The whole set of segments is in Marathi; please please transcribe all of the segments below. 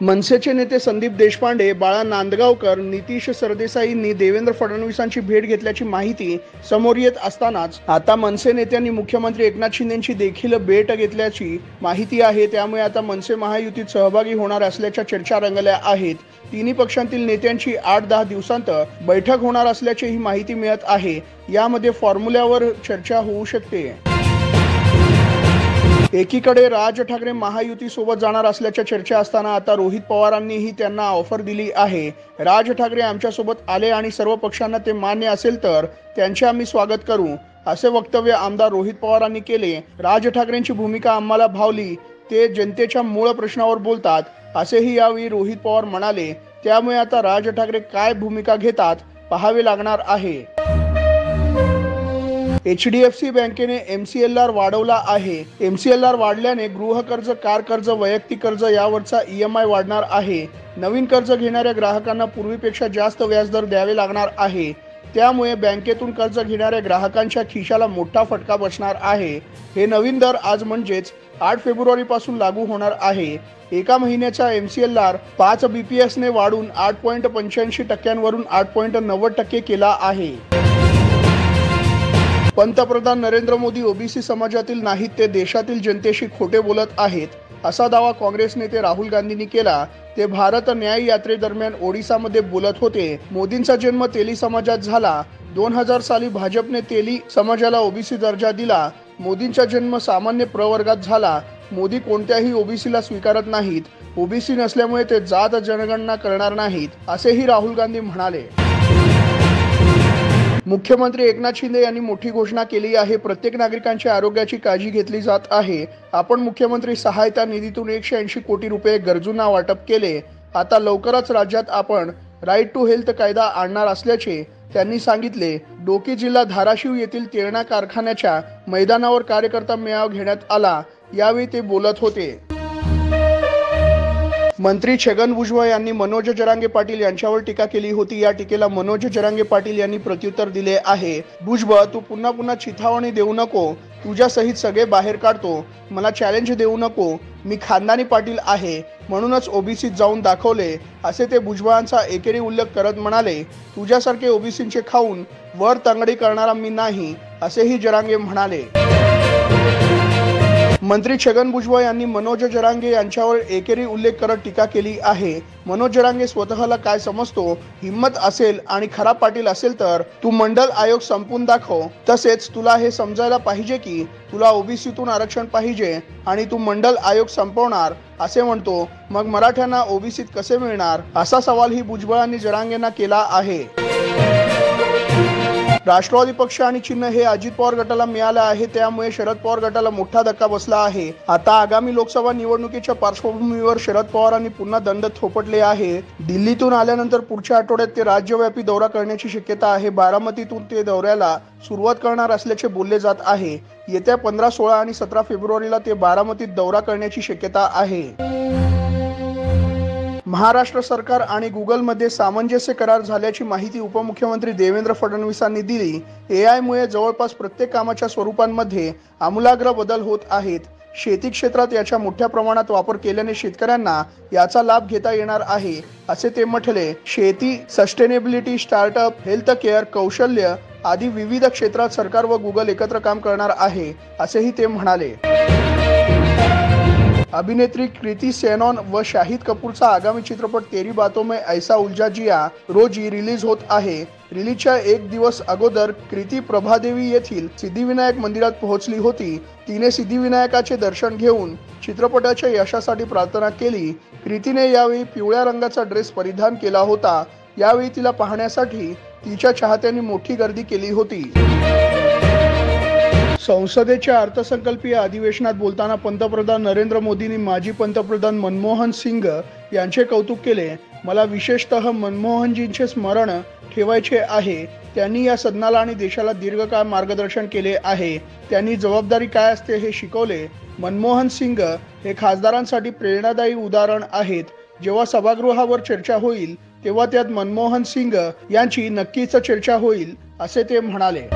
मनसेचे नेते संदीप देशपांडे, बाळा नांदगावकर, नितीश सरदेसाईंनी देवेंद्र फडणवीसांची भेट घेतल्याची माहिती समोर येत असतानाच आता मनसे नेत्यांनी मुख्यमंत्री एकनाथ शिंदेंची देखील भेट घेतल्याची माहिती आहे। त्यामुळे आता मनसे महायुतीत सहभागी होणार असल्याच्या चर्चा रंगल्या आहेत। तिन्ही पक्षांतील नेत्यांची 8-10 दिवसांत बैठक होणार असल्याची ही माहिती मिळत आहे। यामध्ये फॉर्म्युल्यावर चर्चा होऊ शकते। एकीकडे राज ठाकरे महायुती सोबत जाणार असल्याच्या चर्चा असताना आता रोहित पवारांनीही त्यांना ऑफर दिली आहे। राज ठाकरे आमच्या सोबत आले आणि सर्व पक्षांना ते मान्य असेल तर त्यांचे आम्ही स्वागत करू, असे वक्तव्य आमदार रोहित पवारांनी केले। राज ठाकरेंची भूमिका आम्हाला भावली, ते जनतेच्या मूळ प्रश्नावर बोलतात, असेही यावेळी रोहित पवार म्हणाले। त्यामुळे आता राज ठाकरे काय भूमिका घेतात पाहावे लागणार आहे। HDFC बँकेने MCLR वाढवला आहे। MCLR वाढल्याने गृहकर्ज, कार कर्ज, वैयक्तिक कर्ज यावरचा EMI वाढणार आहे। नवीन कर्ज घेणाऱ्या ग्राहकांना पूर्वीपेक्षा जास्त व्याजदर द्यावे लागणार आहे। त्यामुळे बँकेतून कर्ज घेणाऱ्या ग्राहकांच्या खिशाला मोठा फटका बसणार आहे। हे नवीन दर आज म्हणजेच 8 फेब्रुवारी पासून लागू होणार आहे। एका महिन्याचा MCLR 5 BPS ने वाढून 8.85% वरून 8.90% केला आहे। पंतप्रधान नरेंद्र मोदी ओबीसी समाजातील नाहीत, ते देशातील जनतेशी खोटे बोलत आहेत, असा दावा काँग्रेस नेते राहुल गांधींनी केला। ते भारत न्याय यात्रेदरम्यान ओडिसामध्ये बोलत होते। मोदींचा जन्म तेली समाजात झाला। 2000 साली भाजपने तेली समाजाला ओबीसी दर्जा दिला। मोदींचा जन्म सामान्य प्रवर्गात झाला। मोदी कोणत्याही ओबीसीला स्वीकारत नाहीत। ओबीसी नसल्यामुळे ते जात जनगणना करणार नाहीत, असेही राहुल गांधी म्हणाले। मुख्यमंत्री एकनाथ शिंदे यांनी मोठी घोषणा केली आहे। प्रत्येक नागरिकांच्या आरोग्याची काळजी घेतली जात आहे। आपण मुख्यमंत्री सहायता निधीतून 180 कोटी रुपये गरजूंना वाटप केले। आता लवकरच राज्यात आपण राईट टू हेल्थ कायदा आणणार असल्याचे त्यांनी सांगितले। डोकी जिल्हा धाराशिव येथील तेरणा कारखान्याच्या मैदानावर कार्यकर्ता मेळावा घेण्यात आला। यावेळी ते बोलत होते। मंत्री छगन भुजबळ यांनी मनोज जरांगे पाटील यांच्यावर टीका केली होती। या टीकेला मनोज जरांगे पाटील यांनी प्रत्युत्तर दिले आहे। भुजबळ, तू पुन्हा चिथावणी देऊ नको, तुझ्या सहित सगळे बाहेर काढतो। मला चॅलेंज देऊ नको, मी खानदानी पाटील आहे, म्हणूनच ओबीसीत जाऊन दाखवले, असे ते भुजबळांचा एकेरी उल्लेख करत म्हणाले। तुझ्यासारखे ओबीसींचे खाऊन वर तांगडी करणारा मी नाही, असेही जरांगे म्हणाले। मंत्री छगन भुजबळ यांनी मनोज जरांगे यांच्यावर एकेरी उल्लेख करत टीका केली आहे। मनोज जरांगे स्वतःला काय समजतो, हिम्मत असेल आणि खरा पाटील असेल तर तू मंडल आयोग संपवून दाखव। तसेच तुला हे समजायला पाहिजे की तुला ओबीसीतून आरक्षण पाहिजे आणि तू मंडल आयोग संपवणार असे म्हणतो, मग मराठ्यांना ओबीसीत कसे मिळणार, असा सवालही भुजबळांनी जरांगेंना केला आहे। राष्ट्रवादी पक्ष आणि चिन्ह हे अजित पवार गटाला मिळाले आहे। त्यामुळे शरद पवार गटाला मोठा धक्का बसला आहे। आता आगामी लोकसभा निवडणुकीच्या पार्श्वभूमीवर शरद पवारांनी पुन्हा दंड थोपटले आहे। दिल्लीतून आल्यानंतर पुढच्या आठवड्यात ते राज्यव्यापी दौरा करण्याची शक्यता आहे। बारामतीतून ते दौऱ्याला सुरुवात करणार असल्याचे बोलले जात आहे। येत्या 15, 16 आणि 17 फेब्रुवारीला ते बारामतीत दौरा करण्याची शक्यता आहे। महाराष्ट्र सरकार आणि गुगलमध्ये सामंजस्य करार झाल्याची माहिती उपमुख्यमंत्री देवेंद्र फडणवीसांनी दिली। AI मुळे जवळपास प्रत्येक कामाच्या स्वरूपांमध्ये आमूलाग्र बदल होत आहेत। शेती क्षेत्रात याचा मोठ्या प्रमाणात वापर केल्याने शेतकऱ्यांना याचा लाभ घेता येणार आहे, असे ते म्हटले। शेती, सस्टेनेबिलिटी, स्टार्टअप, हेल्थ केअर, कौशल्य आदी विविध क्षेत्रात सरकार व गुगल एकत्र काम करणार आहे, असेही ते म्हणाले। अभिनेत्री कृती सेनॉन व शाहिद कपूरचा आगामी चित्रपट तेरी बातों में ऐसा उलझा जिया रोजी रिलीज होत आहे। रिलीजच्या 1 दिवस अगोदर कृती प्रभादेवी येथील सिद्धिविनायक मंदिरात पोहोचली होती। तिने सिद्धिविनायकाचे दर्शन घेऊन चित्रपटाच्या यशासाठी प्रार्थना केली। कृतीने यावेळी पिवळ्या रंगाचा ड्रेस परिधान केला होता। यावेळी तिला पाहण्यासाठी तिच्या चाहत्यांनी मोठी गर्दी केली होती। संसदेच्या अर्थसंकल्पीय अधिवेशनात बोलताना पंतप्रधान नरेंद्र मोदींनी माजी पंतप्रधान मनमोहन सिंग यांचे कौतुक केले। मला विशेषतः मनमोहनजींचे स्मरण ठेवायचे आहे। त्यांनी या सदनाला आणि देशाला दीर्घकाळ मार्गदर्शन केले आहे। त्यांनी जबाबदारी काय असते हे शिकवले। मनमोहन सिंग हे खासदारांसाठी प्रेरणादायी उदाहरण आहेत। जेव्हा सभागृहावर चर्चा होईल तेव्हा त्यात मनमोहन सिंग यांची नक्कीच चर्चा होईल, असे ते म्हणाले।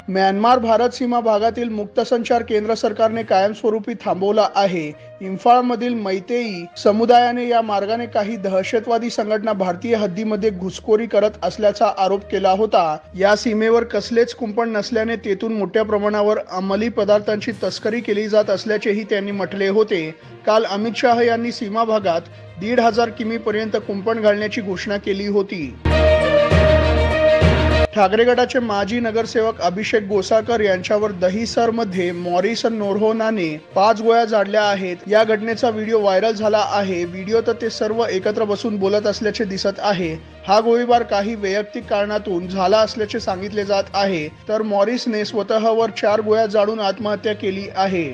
म्यानमार भारत सीमा भागातील मुक्त संचार केंद्र सरकारने कायमस्वरूपी थांबवला आहे। इम्फाळमधील मैतेई समुदायाने या मार्गाने काही दहशतवादी संघटना भारतीय हद्दीमध्ये घुसखोरी करत असल्याचा आरोप केला होता। या सीमेवर कसलेच कुंपण नसल्याने तेथून मोठ्या प्रमाणावर अंमली पदार्थांची तस्करी केली जात असल्याचेही त्यांनी म्हटले होते। काल अमित शाह यांनी सीमा भागात 1,500 किमीपर्यंत कुंपण घालण्याची घोषणा केली होती। ठाकरे गटाचे माजी नगरसेवक अभिषेक गोसाळकर यांच्यावर दहिसरमध्ये मॉरिसन नोरोन्हाने 5 गोळ्या झाडल्या आहेत। या घटनेचा व्हिडिओ व्हायरल झाला आहे। व्हिडिओत ते सर्व एकत्र बसून बोलत असल्याचे दिसत आहे। हा गोळीबार काही वैयक्तिक कारणातून झाला असल्याचे सांगितले जात आहे, तर मॉरिसने स्वतःवर 4 गोळ्या झाडून आत्महत्या केली आहे।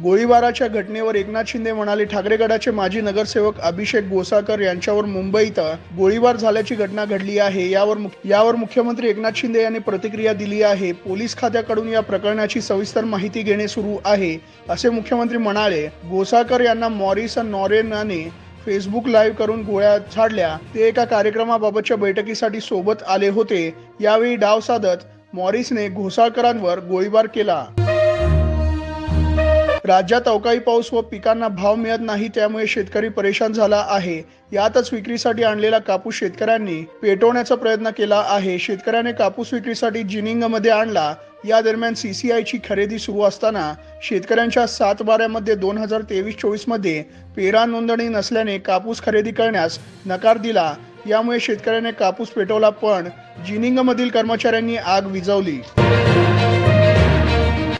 गोळीबाराच्या घटनेवर एकनाथ शिंदे म्हणाले, ठाकरे गटाचे माजी नगरसेवक अभिषेक गोसाळकर यांच्यावर मुंबईत गोळीबार झाल्याची घटना घडली आहे। यावर मुख्यमंत्री एकनाथ शिंदे यांनी प्रतिक्रिया दिली आहे। पोलीस खात्याकडून या प्रकरणाची सविस्तर माहिती घेणे सुरू आहे, असे मुख्यमंत्री म्हणाले। गोसाळकर यांना मॉरिसन नोरोन्हाने फेसबुक लाईव्ह करून गोळ्या झाडल्या। ते एका कार्यक्रमाबाबतच्या बैठकीसाठी सोबत आले होते। यावेळी डाव साधत मॉरिसने गोसाळकरांवर गोळीबार केला। राज्यात अवकाळी पाऊस व पिकांना भाव मिळत नाही, त्यामुळे शेतकरी परेशान झाला आहे। यातच विक्रीसाठी आणलेला कापूस शेतकऱ्यांनी पेटवण्याचा प्रयत्न केला आहे। शेतकऱ्याने कापूस विक्रीसाठी जिनिंगमध्ये आणला। या दरम्यान CCIची खरेदी सुरू असताना शेतकऱ्यांच्या 7/12मध्ये 2023-24 मध्ये पेरा नोंदणी नसल्याने कापूस खरेदी करण्यास नकार दिला। यामुळे शेतकऱ्याने कापूस पेटवला, पण जिनिंगमधील कर्मचाऱ्यांनी आग विझवली।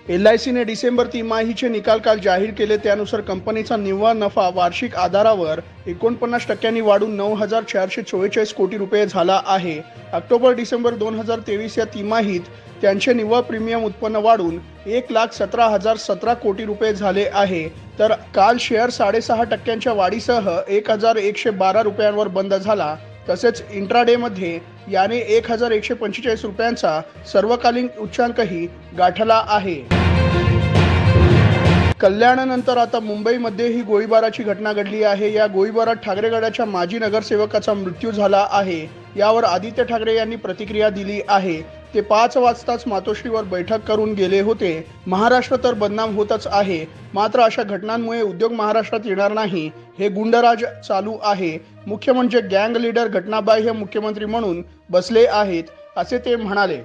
LICने डिसेंबर तिमाहीचे निकाल काल जाहीर केले। त्यानुसार कंपनीचा निव्वळ नफा वार्षिक आधारावर 49% वाढून 9,444 कोटी रुपये झाला आहे। ऑक्टोबर-डिसेंबर 2023 या तिमाहीत त्यांचे निव्वळ प्रीमियम उत्पन्न वाढून 1,17,017 कोटी रुपये झाले आहे। तर काल शेअर 6.5% वाढीसह 1,112 रुपयांवर बंद झाला। तसेच इंट्राडेमध्ये याने 1,145 रुपयांचा सर्वकालीन उच्चांकही गाठला आहे। कल्याणानंतर आता मुंबईमध्येही गोळीबाराची घटना घडली आहे। या गोळीबारात ठाकरे गटाच्या माजी नगरसेवकाचा मृत्यू झाला आहे। यावर आदित्य ठाकरे यांनी प्रतिक्रिया दिली आहे। ते 5 वाजताच मातोश्रीवर बैठक करून गेले होते। महाराष्ट्र तर बदनाम होतच आहे, मात्र अशा घटनांमुळे उद्योग महाराष्ट्रात येणार नाही। हे गुंडराज चालू आहे। मुख्य म्हणजे गँग लीडर घटनाबाह्य मुख्यमंत्री म्हणून बसले आहेत, असे ते म्हणाले।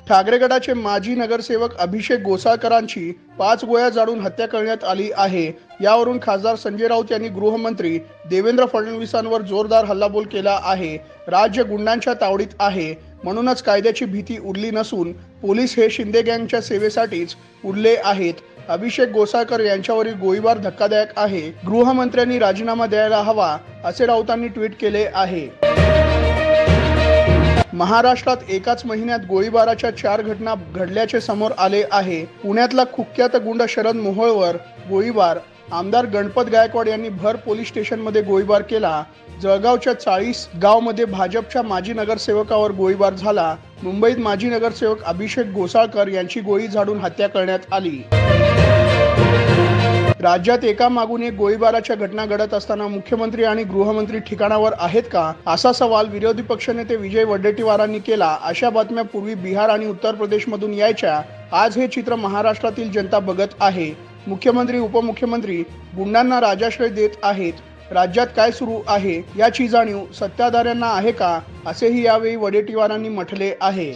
ठाकरे गटाचे माजी नगरसेवक अभिषेक गोसाळकरांची 5 गोळ्या झाडून हत्या करण्यात आली आहे। यावरून खासदार संजय राऊत यांनी गृहमंत्री देवेंद्र फडणवीसांवर जोरदार हल्लाबोल केला आहे। राज्य गुंडांच्या तावडीत आहे, म्हणूनच कायद्याची भीती उरली नसून पोलीस हे शिंदे गँगच्या सेवेसाठीच उरले आहेत। अभिषेक गोसाळकर यांच्यावरील गोळीबार धक्कादायक आहे। गृहमंत्र्यांनी राजीनामा द्यायला हवा, असे राऊतांनी ट्विट केले आहे। महाराष्ट्रात एकाच महिन्यात गोळीबाराच्या 4 घटना घडल्याचे समोर आले आहे। पुण्यातला कुख्यात गुंड शरद मोहोळवर गोळीबार। आमदार गणपत गायकवाड यांनी भर पोलीस स्टेशनमध्ये गोळीबार केला। जळगावच्या 40 गावमध्ये भाजपच्या माजी नगरसेवकावर गोळीबार झाला। मुंबईत माजी नगरसेवक अभिषेक गोसाळकर यांची गोळी झाडून हत्या करण्यात आली। राज्यात एकामागून एक गोळीबाराच्या घटना घडत असताना मुख्यमंत्री आणि गृहमंत्री ठिकाणावर आहेत का, असा सवाल विरोधी पक्षनेते विजय वडेट्टीवारांनी केला। अशा बातम्या पूर्वी बिहार आणि उत्तर प्रदेशमधून यायच्या। आज हे चित्र महाराष्ट्रातील जनता बघत आहे। मुख्यमंत्री उपमुख्यमंत्री गुंडांना राजाश्रय देत आहेत। राज्यात काय सुरू आहे याची जाणीव सत्ताधाऱ्यांना आहे का, असेही यावेळी वडेट्टीवारांनी म्हटले आहे।